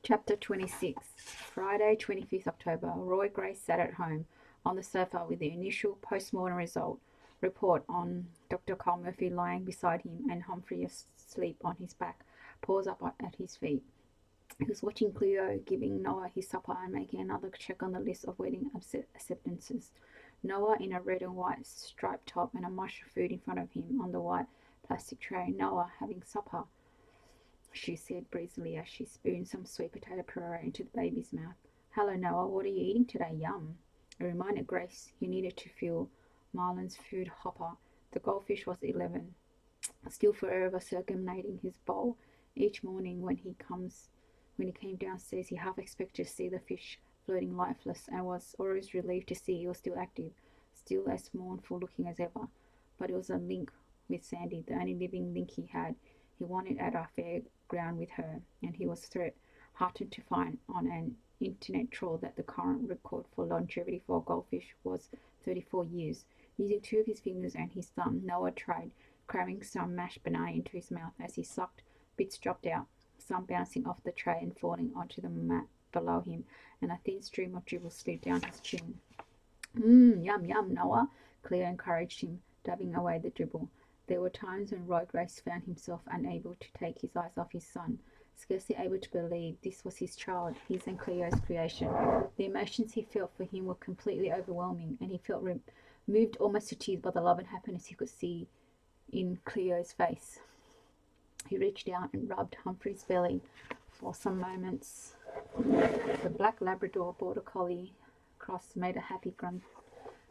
Chapter 26. Friday, 25th October. Roy Grace sat at home on the sofa with the initial post-mortem report on Dr. Carl Murphy lying beside him and Humphrey asleep on his back, paws up at his feet. He was watching Cleo giving Noah his supper and making another check on the list of wedding acceptances. Noah in a red and white striped top and a mush of food in front of him on the white plastic tray. Noah having supper, she said breezily as she spooned some sweet potato puree into the baby's mouth. Hello, Noah. What are you eating today? Yum. It reminded Grace he needed to fill Marlin's food hopper. The goldfish was 11, still forever circumnating his bowl. Each morning when he came downstairs, he half expected to see the fish floating lifeless, and was always relieved to see he was still active, still as mournful looking as ever. But it was a link with Sandy, the only living link he had. He wanted at our fairground with her, and he was heartened to find on an internet trawl that the current record for longevity for a goldfish was 34 years. Using two of his fingers and his thumb, Noah tried cramming some mashed banana into his mouth. As he sucked, bits dropped out, some bouncing off the tray and falling onto the mat below him, and a thin stream of dribble slid down his chin. Yum, yum, Noah, Cleo encouraged him, dabbing away the dribble. There were times when Roy Grace found himself unable to take his eyes off his son, scarcely able to believe this was his child, his and Cleo's creation. The emotions he felt for him were completely overwhelming, and he felt moved almost to tears by the love and happiness he could see in Cleo's face. He reached out and rubbed Humphrey's belly for some moments. The black Labrador border collie cross made a happy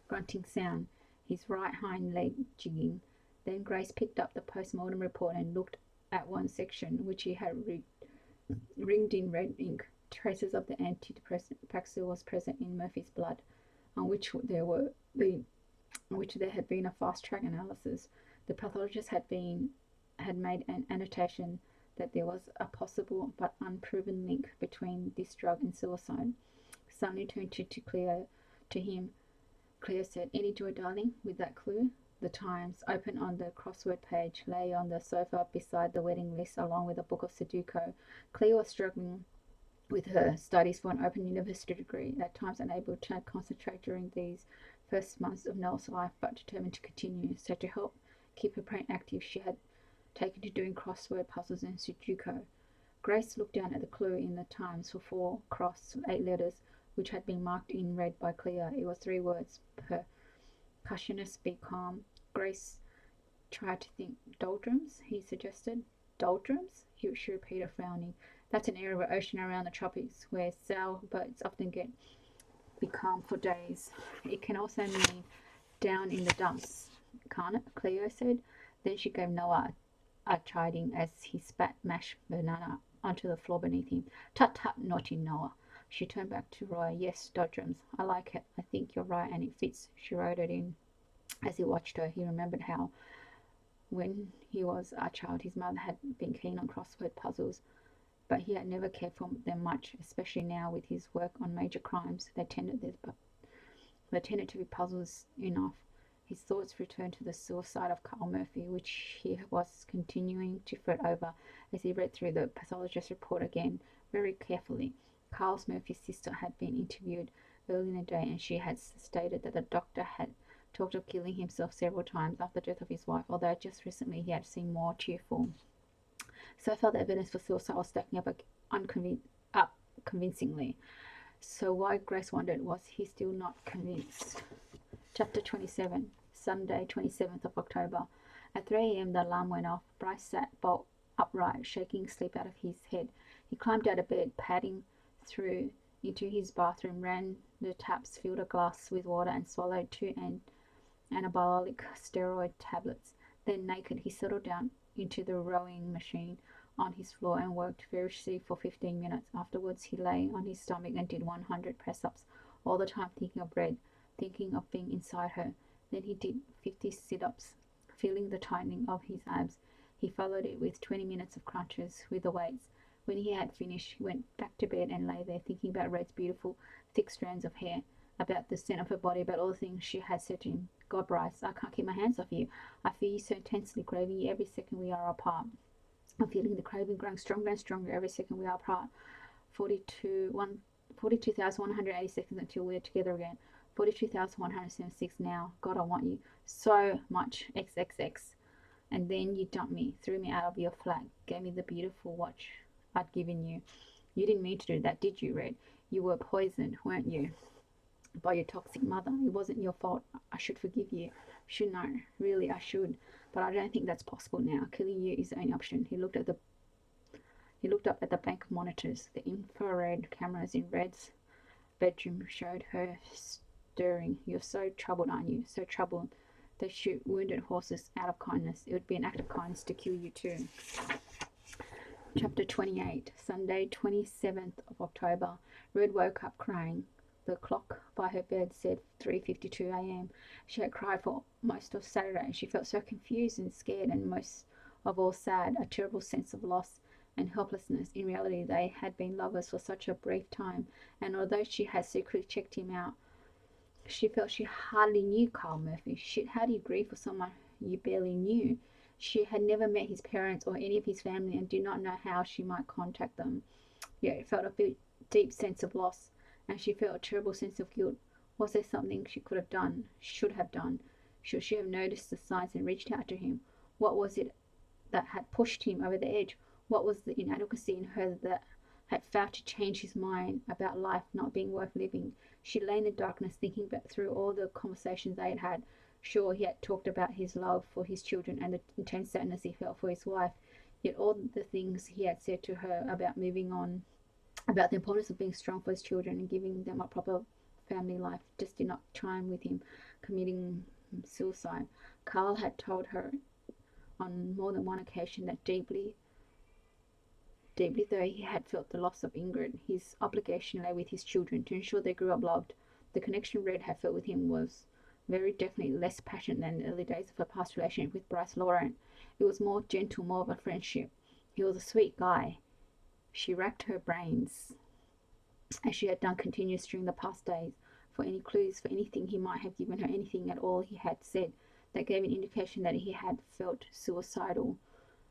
grunting sound, his right hind leg jigging. Then Grace picked up the post-mortem report and looked at one section, which he had ringed in red ink. Traces of the antidepressant Paxil was present in Murphy's blood, on which there had been a fast-track analysis. The pathologist had made an annotation that there was a possible but unproven link between this drug and suicide. Suddenly turned to him. Cleo said, "Any joy, darling, with that clue?" The Times, open on the crossword page, lay on the sofa beside the wedding list along with a book of Sudoku. Cleo was struggling with her studies for an open university degree, at times unable to concentrate during these first months of Noel's life, but determined to continue. So to help keep her brain active, she had taken to doing crossword puzzles and Sudoku. Grace looked down at the clue in the Times for 4 crossed 8 letters, which had been marked in red by Cleo. It was 3 words. Percussionist, be calm. Grace tried to think. Doldrums, he suggested. Doldrums? She repeated, frowning. That's an area of ocean around the tropics where sailboats often get becalmed for days. It can also mean down in the dumps, can't it? Cleo said. Then she gave Noah a chiding as he spat mashed banana onto the floor beneath him. Tut tut, naughty Noah. She turned back to Roy. Yes, doldrums. I like it. I think you're right, and it fits. She wrote it in. As he watched her, he remembered how, when he was a child, his mother had been keen on crossword puzzles, but he had never cared for them much, especially now with his work on major crimes. They tended to be puzzles enough. His thoughts returned to the suicide of Carl Murphy, which he was continuing to fret over as he read through the pathologist's report again very carefully. Carl Murphy's sister had been interviewed early in the day, and she had stated that the doctor had talked of killing himself several times after the death of his wife, although just recently he had seemed more cheerful. So far, the evidence for suicide was stacking up convincingly. So why, Grace wondered, was he still not convinced? Chapter 27. Sunday, 27th of October. At 3 a.m. the alarm went off. Bryce sat bolt upright, shaking sleep out of his head. He climbed out of bed, padding through into his bathroom, ran the taps, filled a glass with water, and swallowed 2 anabolic steroid tablets. Then, naked, he settled down into the rowing machine on his floor and worked feverishly for 15 minutes. Afterwards, he lay on his stomach and did 100 press-ups, all the time thinking of Red, thinking of being inside her. Then he did 50 sit-ups, feeling the tightening of his abs. He followed it with 20 minutes of crunches with the weights. When he had finished, he went back to bed and lay there thinking about Red's beautiful, thick strands of hair, about the scent of her body, about all the things she had said to him. God, Bryce, I can't keep my hands off you. I feel you so intensely, craving you every second we are apart. I'm feeling the craving growing stronger and stronger every second we are apart. 42,180 seconds until we're together again. 42,176 now. God, I want you so much. XXX. And then you dumped me, threw me out of your flat, gave me the beautiful watch I'd given you. You didn't mean to do that, did you, Red? You were poisoned, weren't you? By your toxic mother. It wasn't your fault. I should forgive you. Should know. Really, I should. But I don't think that's possible now. Killing you is the only option. He looked up at the bank of monitors. The infrared cameras in Red's bedroom showed her stirring. You're so troubled, aren't you? So troubled. They shoot wounded horses out of kindness. It would be an act of kindness to kill you too. Chapter 28. Sunday, 27th of October. Red woke up crying. The clock by her bed said 3:52 a.m. She had cried for most of Saturday. She felt so confused and scared, and most of all sad, a terrible sense of loss and helplessness. In reality, they had been lovers for such a brief time, and although she had secretly checked him out, she felt she hardly knew Carl Murphy. Shit, how do you grieve for someone you barely knew? She had never met his parents or any of his family and did not know how she might contact them. Yet it felt a deep sense of loss, and she felt a terrible sense of guilt. Was there something she could have done, should have done? Should she have noticed the signs and reached out to him? What was it that had pushed him over the edge? What was the inadequacy in her that had failed to change his mind about life not being worth living? She lay in the darkness thinking back through all the conversations they had had. Sure, he had talked about his love for his children and the intense sadness he felt for his wife, yet all the things he had said to her about moving on, about the importance of being strong for his children and giving them a proper family life, just did not chime with him committing suicide. Carl had told her on more than one occasion that deeply though he had felt the loss of Ingrid, his obligation lay with his children to ensure they grew up loved. The connection Red had felt with him was very definitely less passionate than the early days of her past relationship with Bryce Laurent. It was more gentle, more of a friendship. He was a sweet guy. She racked her brains, as she had done continuously during the past days, for any clues, for anything he might have given her, anything at all he had said that gave an indication that he had felt suicidal.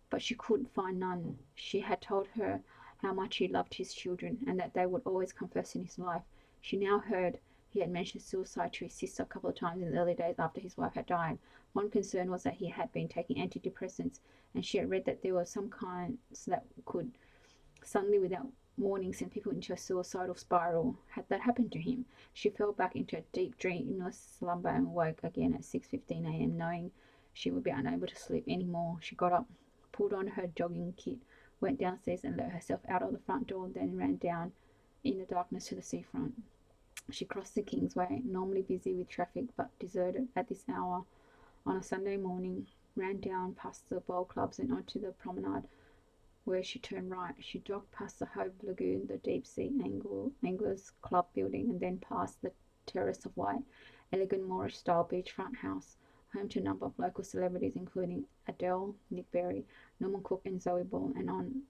But she could find none. She had told her how much he loved his children, and that they would always come first in his life. She now heard he had mentioned suicide to his sister a couple of times in the early days after his wife had died. One concern was that he had been taking antidepressants, and she had read that there were some kinds that could suddenly, without warning, send people into a suicidal spiral. Had that happened to him? She fell back into a deep, dreamless slumber and woke again at 6:15 a.m., knowing she would be unable to sleep any more. She got up, pulled on her jogging kit, went downstairs and let herself out of the front door, then ran down in the darkness to the seafront. She crossed the Kingsway, normally busy with traffic but deserted at this hour on a Sunday morning, ran down past the bowl clubs and onto the promenade, where she turned right. She jogged past the Hove Lagoon, the Deep Sea Anglers Club building, and then past the Terrace of White, elegant Moorish-style beachfront house, home to a number of local celebrities including Adele, Nick Berry, Norman Cook and Zoe Ball, and on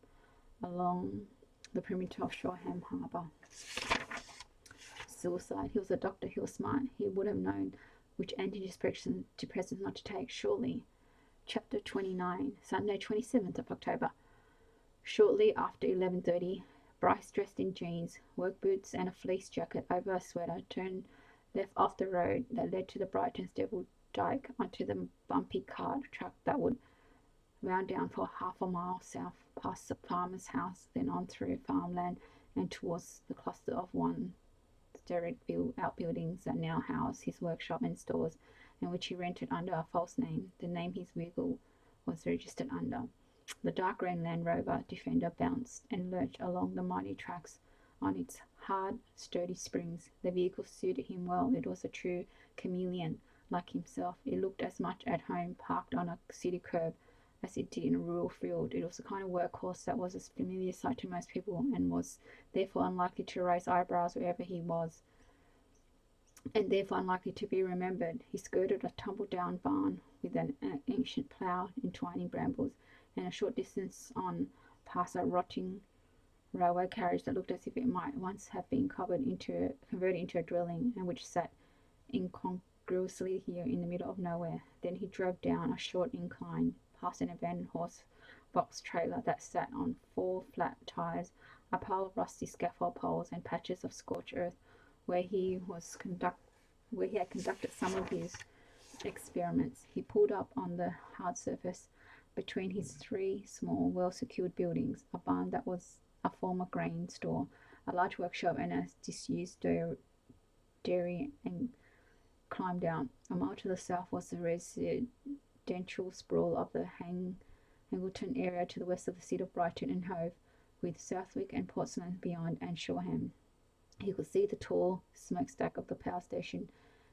along the perimeter of Shoreham Harbour. Suicide. He was a doctor. He was smart. He would have known which antidepressants not to take, surely. Chapter 29. Sunday, 27th of October. Shortly after 11:30, Bryce, dressed in jeans, work boots and a fleece jacket over a sweater, turned left off the road that led to the Brighton's Devil Dyke onto the bumpy cart track that would wound down for half a mile south, past the farmer's house, then on through farmland and towards the cluster of one-storied outbuildings that now house his workshop and stores, and which he rented under a false name, the name his vehicle was registered under. The dark green Land Rover Defender bounced and lurched along the mighty tracks on its hard, sturdy springs. The vehicle suited him well. It was a true chameleon, like himself. It looked as much at home parked on a city curb as it did in a rural field. It was the kind of workhorse that was a familiar sight to most people, and was therefore unlikely to raise eyebrows wherever he was, and therefore unlikely to be remembered. He skirted a tumble-down barn with an ancient plough entwining brambles, and a short distance on past a rotting railway carriage that looked as if it might once have been converted into a dwelling, and which sat incongruously here in the middle of nowhere. Then he drove down a short incline, past an abandoned horse box trailer that sat on 4 flat tires a pile of rusty scaffold poles and patches of scorched earth where where he had conducted some of his experiments. He pulled up on the hard surface between his three small, well-secured buildings, a barn that was a former grain store, a large workshop, and a disused dairy, and climbed out. A mile to the south was the residential sprawl of the Hangleton area to the west of the city of Brighton and Hove, with Southwick and Portsmouth beyond, and Shoreham. He could see the tall smokestack of the power station,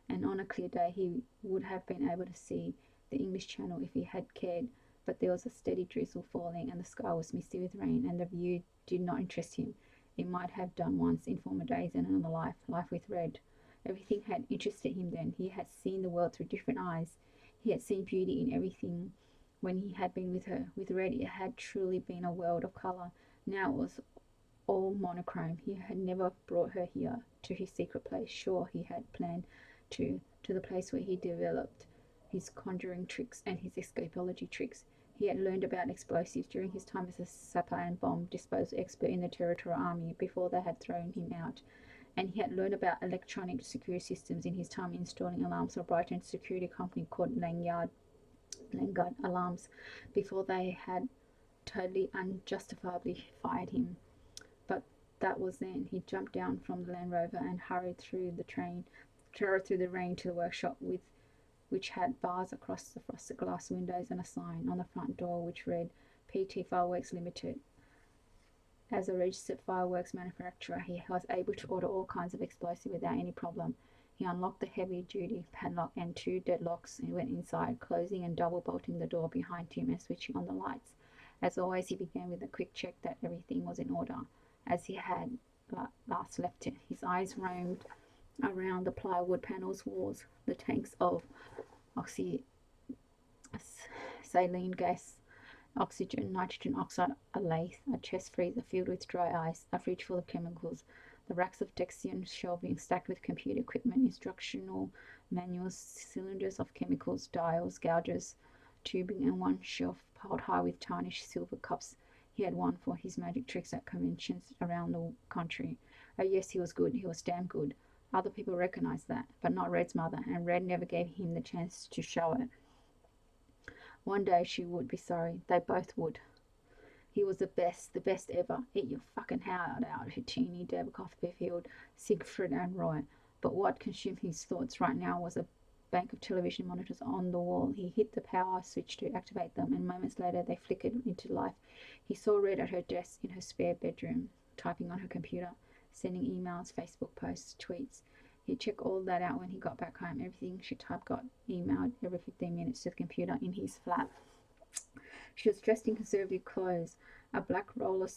and on a clear day he would have been able to see the English Channel if he had cared, but there was a steady drizzle falling, and the sky was misty with rain, and the view did not interest him. It might have done once in former days in another life with Red. Everything had interested him then. He had seen the world through different eyes. He had seen beauty in everything when he had been with her. With Red it had truly been a world of colour. Now it was all monochrome. He had never brought her here, to his secret place. Sure, he had planned to the place where he developed his conjuring tricks and his escapology tricks. He had learned about explosives during his time as a sapper and bomb disposal expert in the Territorial Army before they had thrown him out. And he had learned about electronic security systems in his time installing alarms for a Brighton security company called Langard Alarms before they had totally unjustifiably fired him. But that was then. He jumped down from the Land Rover and hurried through the rain to the workshop, which had bars across the frosted glass windows and a sign on the front door which read PT Fireworks Limited. As a registered fireworks manufacturer, he was able to order all kinds of explosives without any problem. He unlocked the heavy-duty padlock and two deadlocks and went inside, closing and double-bolting the door behind him and switching on the lights. As always, he began with a quick check that everything was in order, as he had last left it. His eyes roamed around the plywood panels, walls, the tanks of saline gas, oxygen, nitrogen oxide, a lathe, a chest freezer filled with dry ice, a fridge full of chemicals, the racks of Texian shelving stacked with computer equipment, instructional manuals, cylinders of chemicals, dials, gouges, tubing, and one shelf piled high with tarnished silver cups he had won for his magic tricks at conventions around the country. Oh yes, he was good. He was damn good. Other people recognized that, but not Red's mother, and Red never gave him the chance to show it. One day she would be sorry. They both would. He was the best ever. Eat your fucking heart out, Hitchini, Deb, Copperfield, Siegfried, and Roy. But what consumed his thoughts right now was a bank of television monitors on the wall. He hit the power switch to activate them, and moments later they flickered into life. He saw Red at her desk in her spare bedroom, typing on her computer, sending emails, Facebook posts, tweets. He'd check all that out when he got back home. Everything she typed got emailed every 15 minutes to the computer in his flat. She was dressed in conservative clothes, a black roller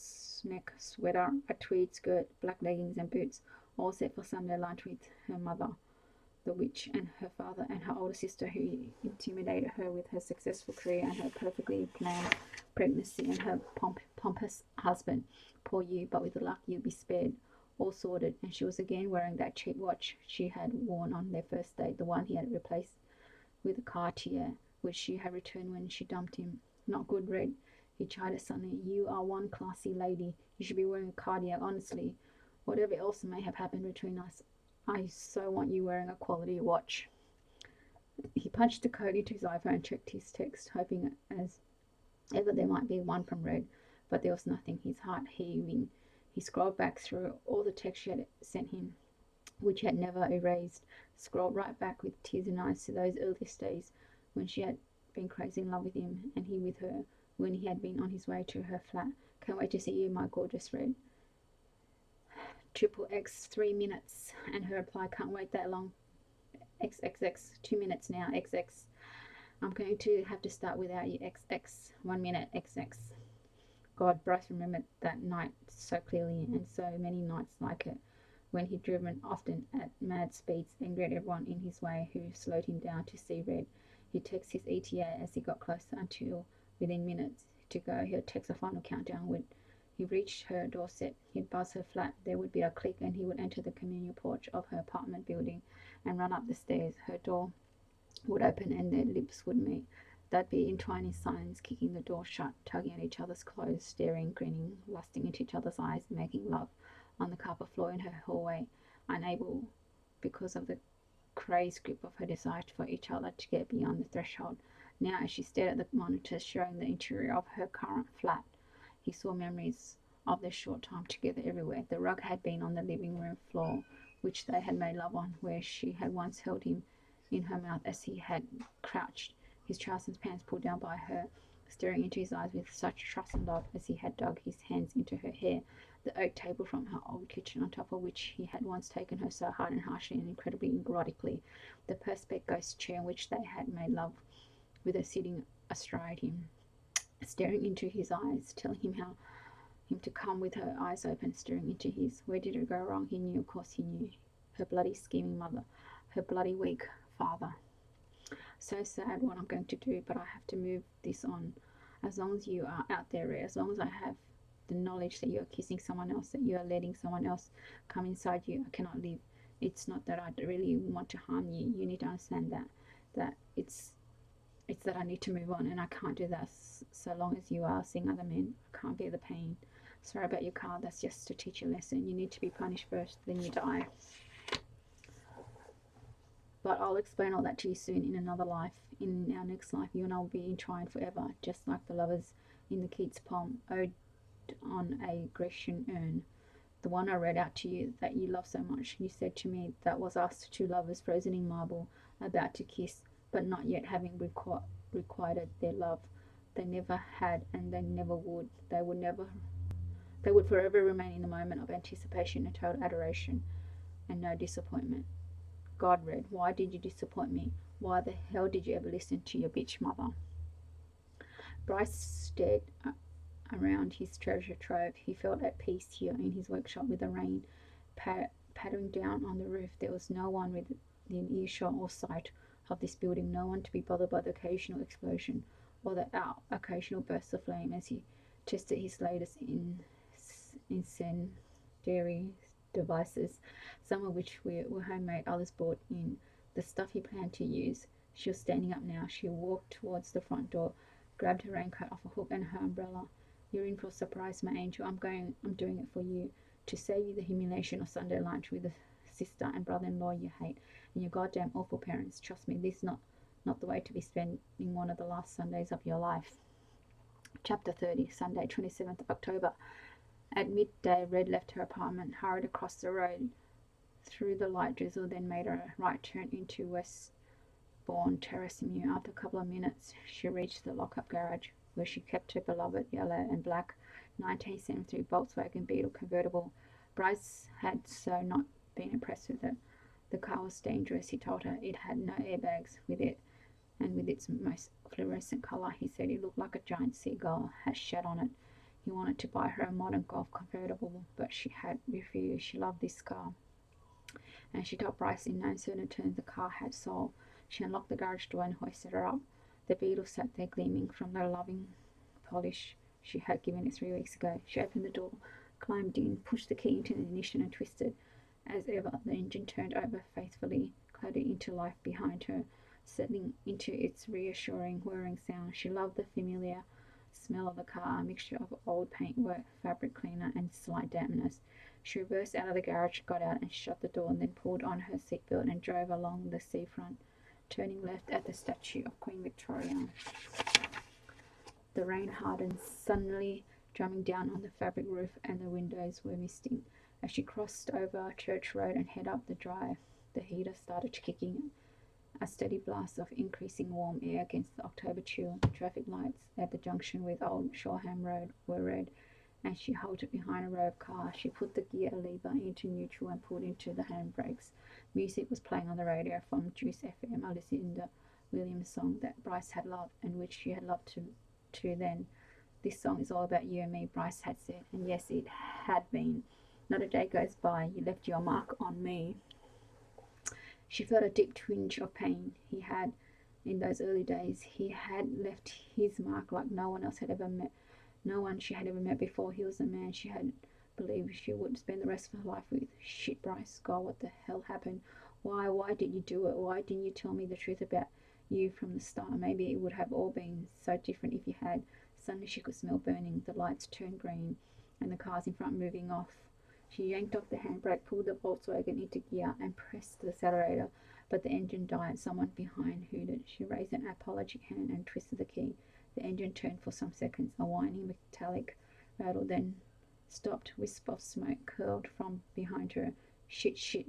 neck sweater, a tweed skirt, black leggings and boots, all set for Sunday lunch with her mother, the witch, and her father and her older sister, who intimidated her with her successful career and her perfectly planned pregnancy and her pompous husband. Poor you, but with luck you'll be spared. All sorted, and she was again wearing that cheap watch she had worn on their first date, the one he had replaced with a Cartier, which she had returned when she dumped him. Not good, Red, he chided suddenly. You are one classy lady. You should be wearing a Cartier, honestly. Whatever else may have happened between us, I so want you wearing a quality watch. He punched the code into his iPhone and checked his text, hoping as ever there might be one from Red, but there was nothing. His heart heaving, he scrolled back through all the text she had sent him, which he had never erased, scrolled right back with tears in eyes to those earliest days when she had been crazy in love with him, and he with her, when he had been on his way to her flat. Can't wait to see you, my gorgeous Red. Triple X, 3 minutes, and her reply, can't wait that long. XXX, 2 minutes now, XX. I'm going to have to start without you, XX, 1 minute, XX. God, Bryce remembered that night so clearly, and so many nights like it, when he'd driven often at mad speeds, angry at everyone in his way who slowed him down to see Red. He'd text his ETA as he got closer until, within minutes to go, he'd text a final countdown. When he reached her doorstep, he'd buzz her flat. There would be a click, and he would enter the communal porch of her apartment building and run up the stairs. Her door would open, and their lips would meet. They'd be entwined in silence, kicking the door shut, tugging at each other's clothes, staring, grinning, lusting into each other's eyes, making love on the carpet floor in her hallway, unable, because of the crazed grip of her desire for each other, to get beyond the threshold. Now, as she stared at the monitors showing the interior of her current flat, he saw memories of their short time together everywhere. The rug had been on the living room floor, which they had made love on, where she had once held him in her mouth as he had crouched, his trousers pants pulled down by her, staring into his eyes with such trust and love as he had dug his hands into her hair. The oak table from her old kitchen, on top of which he had once taken her so hard and harshly and incredibly erotically. The perspex ghost chair in which they had made love, with her sitting astride him, staring into his eyes, telling him to come, with her eyes open, staring into his. Where did it go wrong? He knew, of course he knew. Her bloody scheming mother, her bloody weak father. So sad what I'm going to do, but I have to move this on. As long as you are out there, as long as I have the knowledge that you are kissing someone else, that you are letting someone else come inside you, I cannot live. It's not that I really want to harm you. You need to understand that it's that I need to move on, and I can't do that so long as you are seeing other men. I can't bear the pain. Sorry about your car. That's just to teach a lesson. You need to be punished first, then you die. But I'll explain all that to you soon in another life. In our next life, you and I will be entwined forever, just like the lovers in the Keats poem, Ode on a Grecian Urn. The one I read out to you that you love so much. You said to me that was us, two lovers frozen in marble, about to kiss, but not yet having requited their love. They never had, and they never would. They would forever remain in the moment of anticipation and total adoration, and no disappointment. God read, why did you disappoint me? Why the hell did you ever listen to your bitch mother? Bryce stared around his treasure trove. He felt at peace here in his workshop with the rain pattering down on the roof. There was no one within earshot or sight of this building, no one to be bothered by the occasional explosion or the occasional burst of flame as he tested his latest incendiary devices, some of which were homemade, others bought in, the stuff he planned to use. She was standing up now. She walked towards the front door, grabbed her raincoat off a hook and her umbrella. You're in for a surprise, my angel. I'm doing it for you, to save you the humiliation of Sunday lunch with the sister and brother-in-law you hate, and your goddamn awful parents. Trust me, this is not the way to be spending one of the last Sundays of your life. Chapter 30, Sunday, 27th of October. At midday, Red left her apartment, hurried across the road through the light drizzle, then made a right turn into Westbourne Terrace Mew. After a couple of minutes, she reached the lock-up garage, where she kept her beloved yellow and black 1973 Volkswagen Beetle convertible. Bryce had so not been impressed with it. The car was dangerous, he told her. It had no airbags with it, and with its most fluorescent colour, he said it looked like a giant seagull had shat on it. He wanted to buy her a modern Golf convertible, but she had refused. She loved this car, and she told Bryce in no uncertain terms the car had soul. She unlocked the garage door and hoisted her up. The Beetle sat there gleaming from the loving polish she had given it 3 weeks ago. She opened the door, climbed in, pushed the key into the ignition and twisted. As ever, the engine turned over faithfully, clouded into life behind her, settling into its reassuring whirring sound. She loved the familiar smell of the car, a mixture of old paintwork, fabric cleaner, and slight dampness. She reversed out of the garage, got out and shut the door, and then pulled on her seatbelt and drove along the seafront, turning left at the statue of Queen Victoria. The rain hardened, suddenly drumming down on the fabric roof, and the windows were misting. As she crossed over Church Road and headed up the drive, the heater started kicking, a steady blast of increasing warm air against the October chill. The traffic lights at the junction with Old Shoreham Road were red, and she halted behind a row of cars. She put the gear lever into neutral and pulled into the handbrakes. Music was playing on the radio from Juice FM, a Lucinda Williams song that Bryce had loved, and which she had loved too then. This song is all about you and me, Bryce had said, and yes, it had been. Not a day goes by, you left your mark on me. She felt a deep twinge of pain. He had, in those early days, he had left his mark like no one else had ever met, no one she had ever met before. He was the man she had believed she would spend the rest of her life with. Shit, Bryce, God, what the hell happened? Why did you do it? Why didn't you tell me the truth about you from the start. Maybe it would have all been so different if you had. Suddenly she could smell burning. The lights turned green and the cars in front moving off. She yanked off the handbrake, pulled the Volkswagen into gear, and pressed the accelerator, but the engine died. Someone behind hooted. She raised an apologetic hand and twisted the key. The engine turned for some seconds, a whining metallic rattle, then stopped. Wisp of smoke curled from behind her. Shit, shit.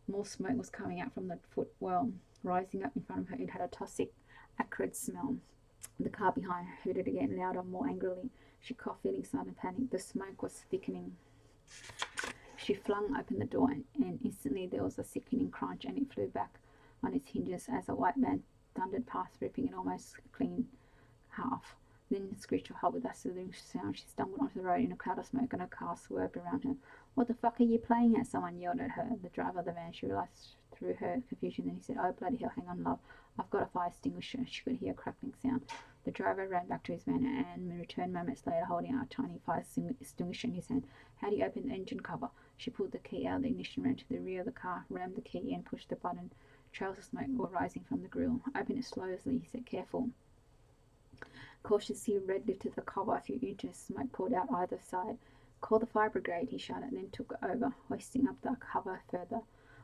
More smoke was coming out from the footwell, rising up in front of her. It had a toxic, acrid smell. The car behind her hooted again, louder, more angrily. She coughed, feeling sudden panic. The smoke was thickening. She flung open the door, and instantly there was a sickening crunch, and it flew back on its hinges as a white van thundered past, ripping it almost clean half. Then screeched a halt with a soothing sound. She stumbled onto the road in a cloud of smoke, and a car swerved around her. "What the fuck are you playing at?" Someone yelled at her. The driver of the van. She realized through her confusion. Then he said, "Oh, bloody hell, hang on, love. I've got a fire extinguisher." She could hear a crackling sound. The driver ran back to his van and returned moments later, holding a tiny fire extinguisher in his hand. "How do you open the engine cover?" She pulled the key out of the ignition, ran to the rear of the car, rammed the key in, pushed the button. Trails of smoke were rising from the grill. "Open it slowly," he said. "Careful." Cautiously, Red lifted the cover a few inches. Smoke poured out either side. "Call the fire brigade," he shouted, then took over, hoisting up the cover further.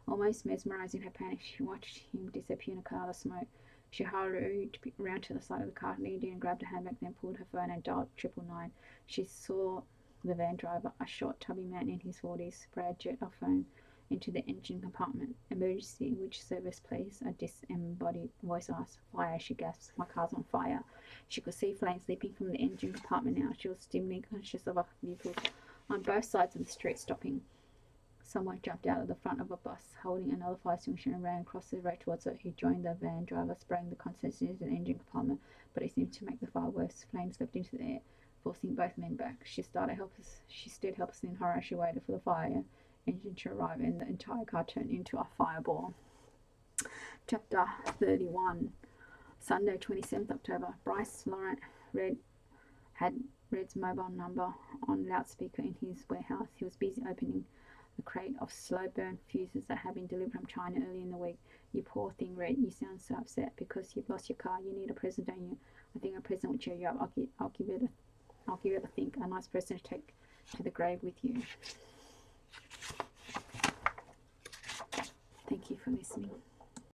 Almost mesmerized in her panic, she watched him disappear in a cloud of smoke. She hurried round to the side of the car, leaned in and grabbed a handbag, then pulled her phone and dialed 999. She saw the van driver, a short, tubby man in his 40s, spray a jet of foam into the engine compartment. "Emergency, which service, please?" a disembodied voice asked. "Fire," she gasped. "My car's on fire." She could see flames leaping from the engine compartment now. She was dimly conscious of vehicles on both sides of the street stopping. Someone jumped out of the front of a bus, holding another fire extinguisher, and ran across the road towards her. He joined the van driver, spraying the contents into the engine compartment, but it seemed to make the fire worse. Flames leapt into the air, forcing both men back. She stared helplessly in horror. She waited for the fire engine to arrive, and the entire car turned into a fireball. Chapter 31. Sunday, 27th October. Bryce Laurent had Red's mobile number on loudspeaker in his warehouse. He was busy opening the crate of slow-burn fuses that had been delivered from China early in the week. "You poor thing, Red. You sound so upset because you've lost your car. You need a present, don't you?" "I think a present would cheer you up. I'll give it a think. A nice present to take to the grave with you." Thank you for listening.